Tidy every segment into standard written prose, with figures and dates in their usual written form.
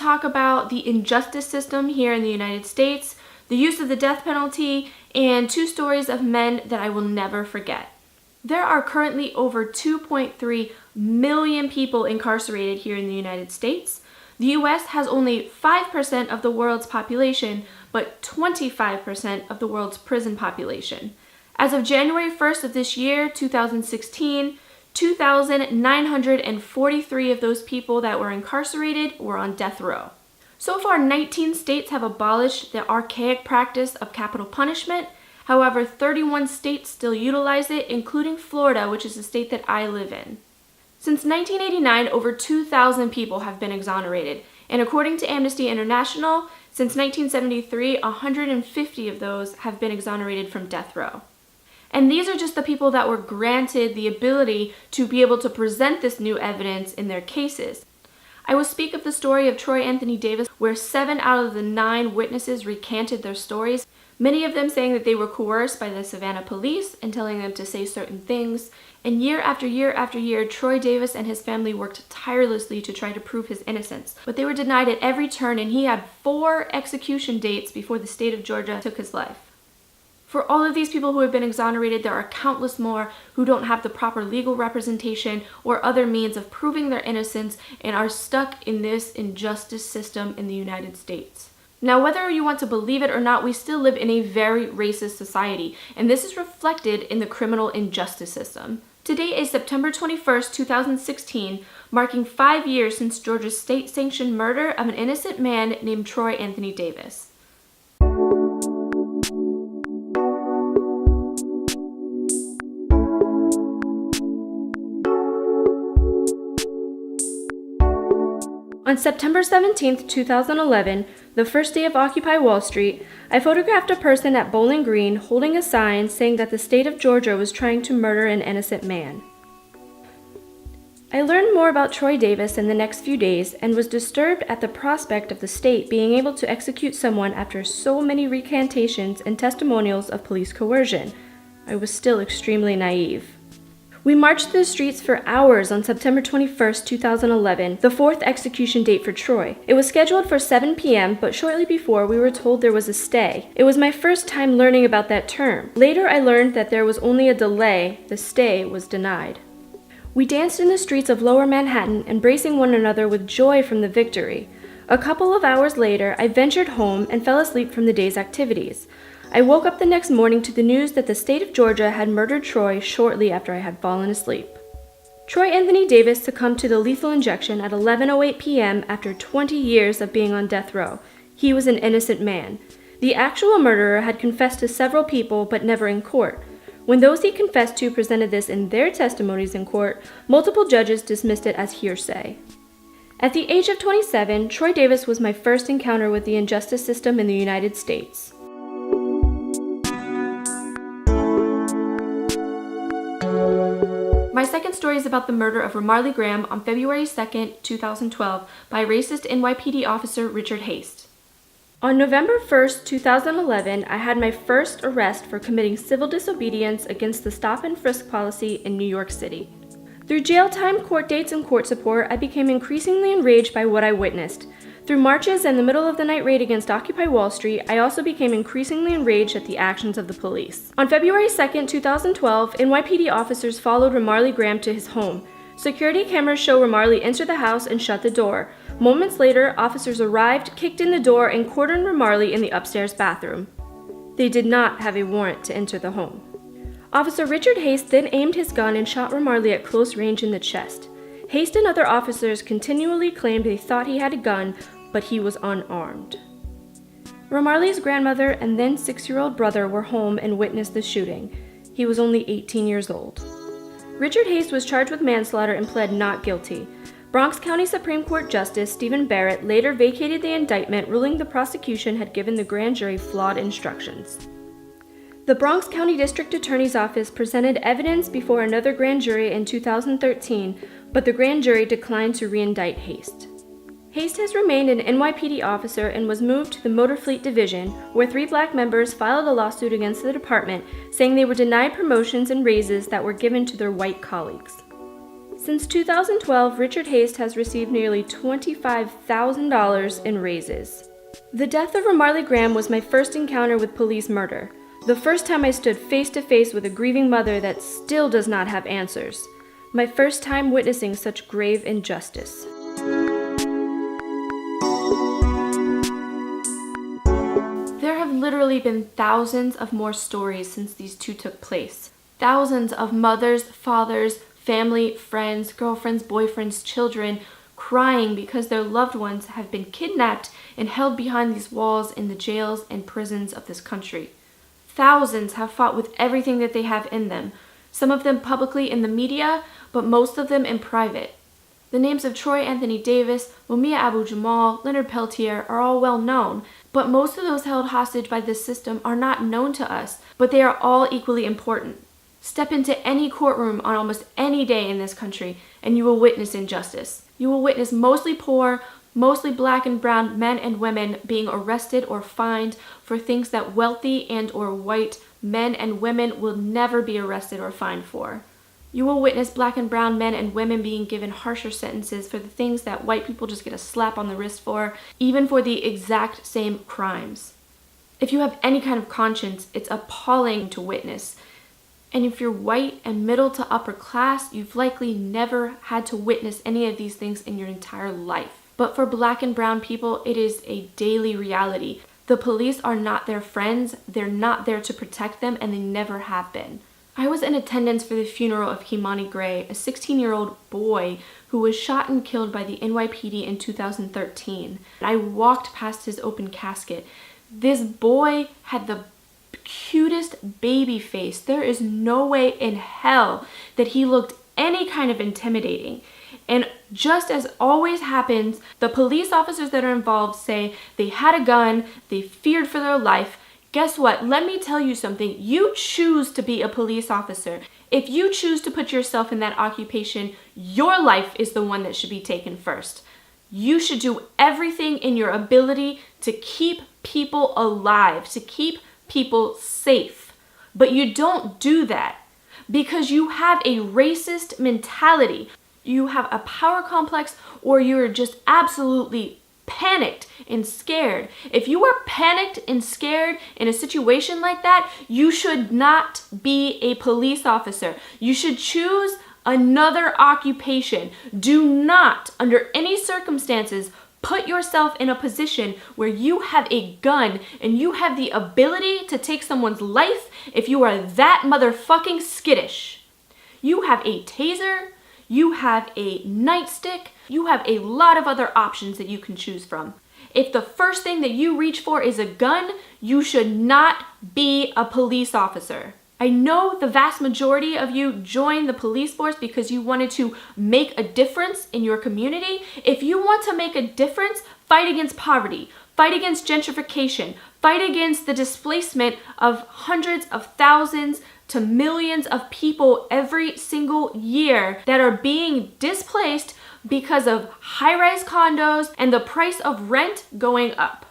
talk about the injustice system here in the United States, the use of the death penalty, and 2 stories of men that I will never forget. There are currently over 2.3 million people incarcerated here in the United States. The US has only 5% of the world's population, but 25% of the world's prison population. As of January 1st of this year, 2016, 2,943 of those people that were incarcerated were on death row. So far, 19 states have abolished the archaic practice of capital punishment. However, 31 states still utilize it, including Florida, which is the state that I live in. Since 1989, over 2,000 people have been exonerated, and according to Amnesty International, since 1973, 150 of those have been exonerated from death row. And these are just the people that were granted the ability to be able to present this new evidence in their cases. I will speak of the story of Troy Anthony Davis, where 7 out of the 9 witnesses recanted their stories, many of them saying that they were coerced by the Savannah police and telling them to say certain things. And year after year after year, Troy Davis and his family worked tirelessly to try to prove his innocence, but they were denied at every turn, and he had 4 execution dates before the state of Georgia took his life. For all of these people who have been exonerated, there are countless more who don't have the proper legal representation or other means of proving their innocence and are stuck in this injustice system in the United States. Now, whether you want to believe it or not, we still live in a very racist society, and this is reflected in the criminal injustice system. Today is September 21st, 2016, marking 5 years since Georgia's state-sanctioned murder of an innocent man named Troy Anthony Davis. On September 17, 2011, the first day of Occupy Wall Street, I photographed a person at Bowling Green holding a sign saying that the state of Georgia was trying to murder an innocent man. I learned more about Troy Davis in the next few days and was disturbed at the prospect of the state being able to execute someone after so many recantations and testimonials of police coercion. I was still extremely naive. We marched through the streets for hours on September 21st, 2011, the 4th execution date for Troy. It was scheduled for 7 p.m., but shortly before we were told there was a stay. It was my first time learning about that term. Later I learned that there was only a delay, the stay was denied. We danced in the streets of Lower Manhattan, embracing one another with joy from the victory. A couple of hours later, I ventured home and fell asleep from the day's activities. I woke up the next morning to the news that the state of Georgia had murdered Troy shortly after I had fallen asleep. Troy Anthony Davis succumbed to the lethal injection at 11:08 p.m. after 20 years of being on death row. He was an innocent man. The actual murderer had confessed to several people, but never in court. When those he confessed to presented this in their testimonies in court, multiple judges dismissed it as hearsay. At the age of 27, Troy Davis was my first encounter with the injustice system in the United States. My second story is about the murder of Ramarley Graham on February 2nd, 2012 by racist NYPD officer Richard Haste. On November 1st, 2011, I had my first arrest for committing civil disobedience against the stop and frisk policy in New York City. Through jail time, court dates, and court support, I became increasingly enraged by what I witnessed. Through marches and the middle-of-the-night raid against Occupy Wall Street, I also became increasingly enraged at the actions of the police. On February 2nd, 2012, NYPD officers followed Ramarley Graham to his home. Security cameras show Ramarley enter the house and shut the door. Moments later, officers arrived, kicked in the door, and cordoned Ramarley in the upstairs bathroom. They did not have a warrant to enter the home. Officer Richard Haste then aimed his gun and shot Ramarley at close range in the chest. Haste and other officers continually claimed they thought he had a gun, but he was unarmed. Ramarley's grandmother and then 6-year-old brother were home and witnessed the shooting. He was only 18 years old. Richard Haste was charged with manslaughter and pled not guilty. Bronx County Supreme Court Justice Stephen Barrett later vacated the indictment, ruling the prosecution had given the grand jury flawed instructions. The Bronx County District Attorney's Office presented evidence before another grand jury in 2013, but the grand jury declined to re-indict Haste. Haste has remained an NYPD officer and was moved to the Motor Fleet Division, where 3 black members filed a lawsuit against the department, saying they were denied promotions and raises that were given to their white colleagues. Since 2012, Richard Haste has received nearly $25,000 in raises. The death of Ramarley Graham was my first encounter with police murder. The first time I stood face to face with a grieving mother that still does not have answers. My first time witnessing such grave injustice. There have literally been thousands of more stories since these two took place. Thousands of mothers, fathers, family, friends, girlfriends, boyfriends, children crying because their loved ones have been kidnapped and held behind these walls in the jails and prisons of this country. Thousands have fought with everything that they have in them, some of them publicly in the media, but most of them in private. The names of Troy Anthony Davis, Mumia Abu-Jamal, Leonard Peltier are all well known, but most of those held hostage by this system are not known to us, but they are all equally important. Step into any courtroom on almost any day in this country, and you will witness injustice. You will witness mostly poor, mostly black and brown men and women being arrested or fined for things that wealthy and or white men and women will never be arrested or fined for. You will witness black and brown men and women being given harsher sentences for the things that white people just get a slap on the wrist for, even for the exact same crimes. If you have any kind of conscience, it's appalling to witness. And if you're white and middle to upper class, you've likely never had to witness any of these things in your entire life. But for black and brown people, it is a daily reality. The police are not their friends, they're not there to protect them, and they never have been. I was in attendance for the funeral of Kimani Gray, a 16-year-old boy who was shot and killed by the NYPD in 2013. I walked past his open casket. This boy had the cutest baby face. There is no way in hell that he looked any kind of intimidating. And just as always happens, the police officers that are involved say they had a gun, they feared for their life. Guess what? Let me tell you something. You choose to be a police officer. If you choose to put yourself in that occupation, your life is the one that should be taken first. You should do everything in your ability to keep people alive, to keep people safe. But you don't do that because you have a racist mentality. You have a power complex, or you're just absolutely panicked and scared. If you are panicked and scared in a situation like that, you should not be a police officer. You should choose another occupation. Do not, under any circumstances, put yourself in a position where you have a gun and you have the ability to take someone's life if you are that motherfucking skittish. You have a taser, you have a nightstick, you have a lot of other options that you can choose from. If the first thing that you reach for is a gun, you should not be a police officer. I know the vast majority of you joined the police force because you wanted to make a difference in your community. If you want to make a difference, fight against poverty, fight against gentrification, fight against the displacement of hundreds of thousands to millions of people every single year that are being displaced because of high-rise condos and the price of rent going up.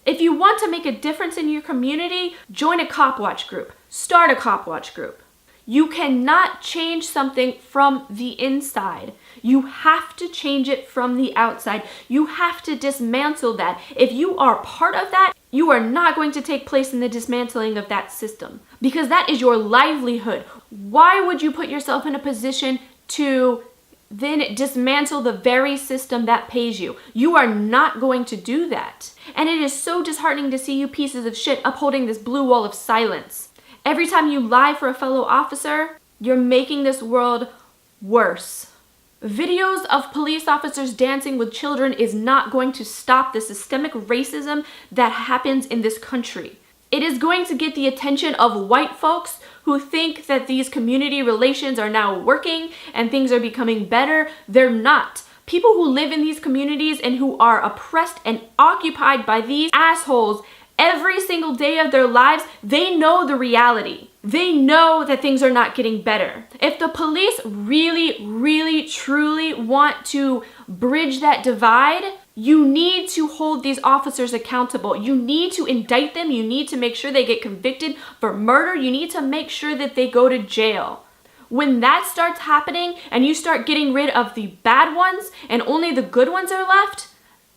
If you want to make a difference in your community, join a cop watch group. Start a cop watch group. You cannot change something from the inside. You have to change it from the outside. You have to dismantle that. If you are part of that, you are not going to take place in the dismantling of that system because that is your livelihood. Why would you put yourself in a position to then dismantle the very system that pays you? You are not going to do that. And it is so disheartening to see you pieces of shit upholding this blue wall of silence. Every time you lie for a fellow officer, you're making this world worse. Videos of police officers dancing with children is not going to stop the systemic racism that happens in this country. It is going to get the attention of white folks who think that these community relations are now working and things are becoming better. They're not. People who live in these communities and who are oppressed and occupied by these assholes every single day of their lives, they know the reality. They know that things are not getting better. If the police really, really, truly want to bridge that divide, you need to hold these officers accountable. You need to indict them. You need to make sure they get convicted for murder. You need to make sure that they go to jail. When that starts happening and you start getting rid of the bad ones and only the good ones are left,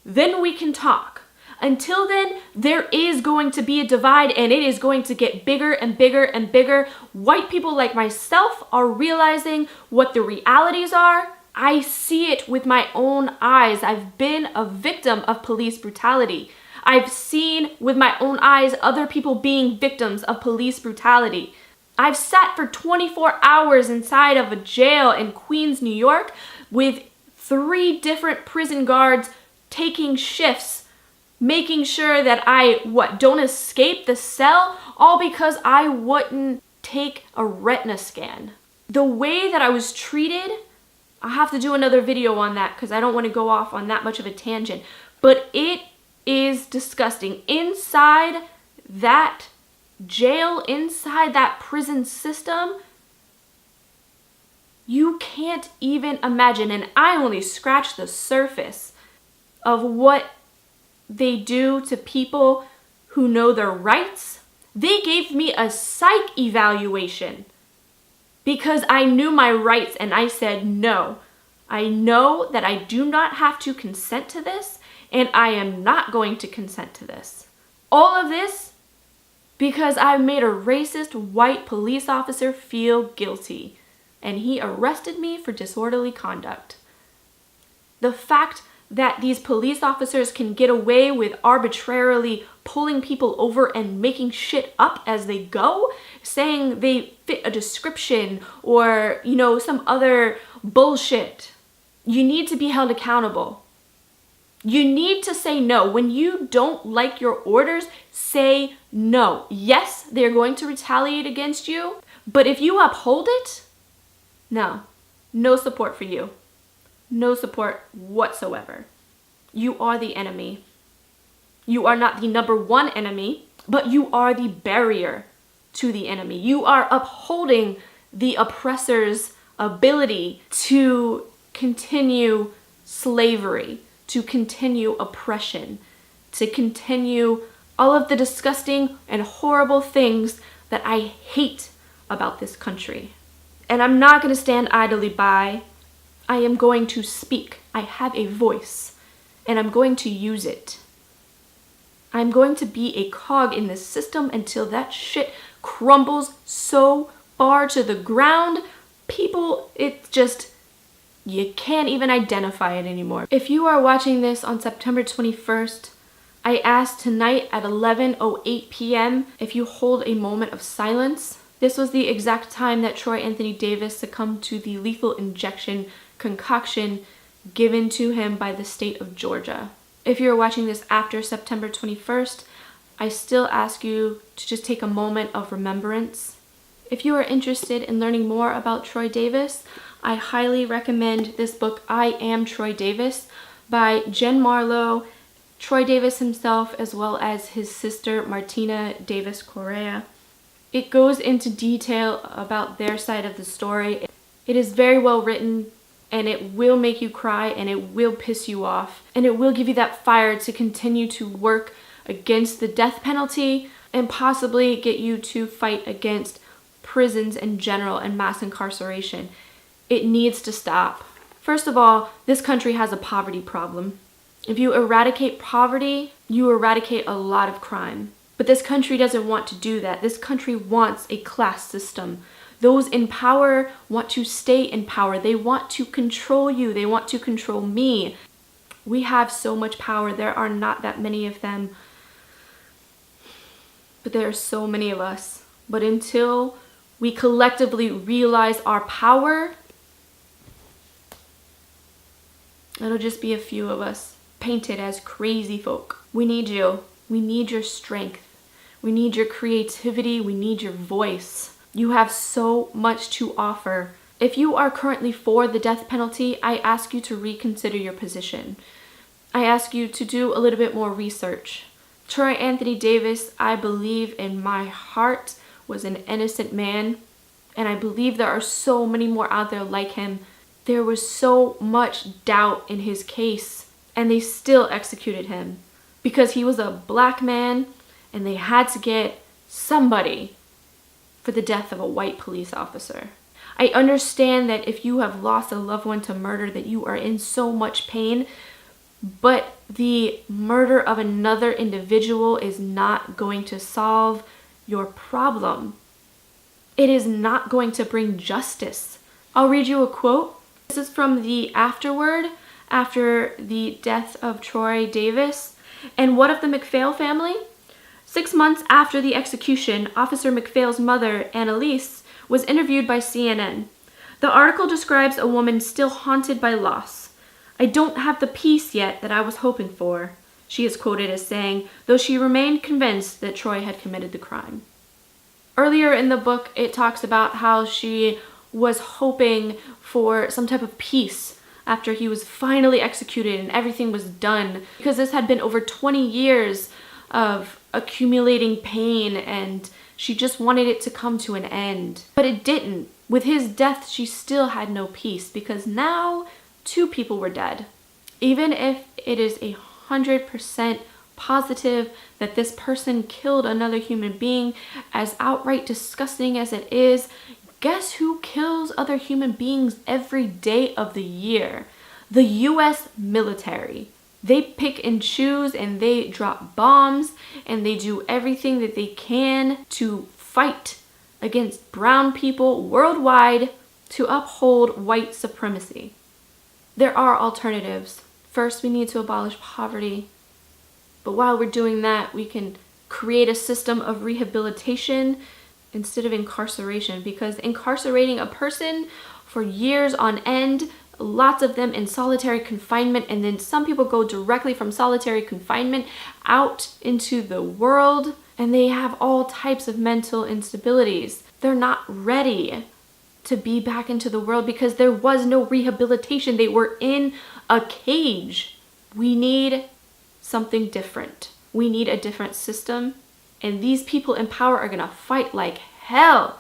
then we can talk. Until then, there is going to be a divide, and it is going to get bigger and bigger and bigger. White people like myself are realizing what the realities are. I see it with my own eyes. I've been a victim of police brutality. I've seen with my own eyes other people being victims of police brutality. I've sat for 24 hours inside of a jail in Queens, New York, with 3 different prison guards taking shifts, making sure that I don't escape the cell, all because I wouldn't take a retina scan. The way that I was treated, I'll have to do another video on that because I don't want to go off on that much of a tangent, but it is disgusting. Inside that jail, inside that prison system, you can't even imagine, and I only scratched the surface of what they do to people who know their rights. They gave me a psych evaluation because I knew my rights, and I said no. I know that I do not have to consent to this, and I am not going to consent to this. All of this because I made a racist white police officer feel guilty, and he arrested me for disorderly conduct. The fact that these police officers can get away with arbitrarily pulling people over and making shit up as they go, saying they fit a description or, some other bullshit. You need to be held accountable. You need to say no. When you don't like your orders, say no. Yes, they're going to retaliate against you, but if you uphold it, no support for you. No support whatsoever. You are the enemy. You are not the number one enemy, but you are the barrier to the enemy. You are upholding the oppressor's ability to continue slavery, to continue oppression, to continue all of the disgusting and horrible things that I hate about this country. And I'm not going to stand idly by. I am going to speak. I have a voice, and I'm going to use it. I'm going to be a cog in this system until that shit crumbles so far to the ground. People, you can't even identify it anymore. If you are watching this on September 21st, I ask tonight at 11:08 p.m. if you hold a moment of silence. This was the exact time that Troy Anthony Davis succumbed to the lethal injection concoction given to him by the state of Georgia. If you're watching this after September 21st, I still ask you to just take a moment of remembrance. If you are interested in learning more about Troy Davis, I highly recommend this book, I Am Troy Davis, by Jen Marlowe, Troy Davis himself, as well as his sister, Martina Davis Correa. It goes into detail about their side of the story. It is very well written, and it will make you cry, and it will piss you off, and it will give you that fire to continue to work against the death penalty and possibly get you to fight against prisons in general and mass incarceration. It needs to stop. First of all, this country has a poverty problem. If you eradicate poverty, you eradicate a lot of crime. But this country doesn't want to do that. This country wants a class system. Those in power want to stay in power. They want to control you. They want to control me. We have so much power. There are not that many of them, but there are so many of us. But until we collectively realize our power, it'll just be a few of us painted as crazy folk. We need you. We need your strength. We need your creativity. We need your voice. You have so much to offer. If you are currently for the death penalty, I ask you to reconsider your position. I ask you to do a little bit more research. Troy Anthony Davis, I believe in my heart, was an innocent man, and I believe there are so many more out there like him. There was so much doubt in his case, and they still executed him because he was a black man, and they had to get somebody for the death of a white police officer. I understand that if you have lost a loved one to murder, that you are in so much pain, but the murder of another individual is not going to solve your problem. It is not going to bring justice. I'll read you a quote. This is from the afterword, after the death of Troy Davis. And what of the McPhail family? 6 months after the execution, Officer McPhail's mother, Annalise, was interviewed by CNN. The article describes a woman still haunted by loss. "I don't have the peace yet that I was hoping for," she is quoted as saying, though she remained convinced that Troy had committed the crime. Earlier in the book, it talks about how she was hoping for some type of peace after he was finally executed and everything was done, because this had been over 20 years of accumulating pain and she just wanted it to come to an end. But it didn't. With his death, she still had no peace because now 2 people were dead. Even if it is 100% positive that this person killed another human being, as outright disgusting as it is, guess who kills other human beings every day of the year? The US military. They pick and choose and they drop bombs and they do everything that they can to fight against brown people worldwide to uphold white supremacy. There are alternatives. First, we need to abolish poverty. But while we're doing that, we can create a system of rehabilitation instead of incarceration, because incarcerating a person for years on end, lots of them in solitary confinement, and then some people go directly from solitary confinement out into the world and they have all types of mental instabilities. They're not ready to be back into the world because there was no rehabilitation. They were in a cage. We need something different. We need a different system, and these people in power are gonna fight like hell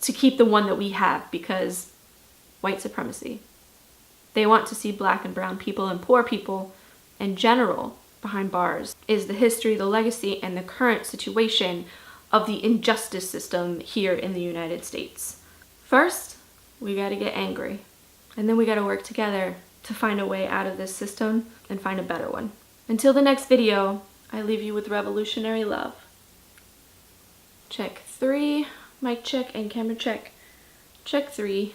to keep the one that we have, because white supremacy. They want to see black and brown people and poor people in general behind bars. Is the history, the legacy, and the current situation of the injustice system here in the United States. First, we gotta get angry, and then we gotta work together to find a way out of this system and find a better one. Until the next video, I leave you with revolutionary love. Check 3, mic check and camera check. Check 3.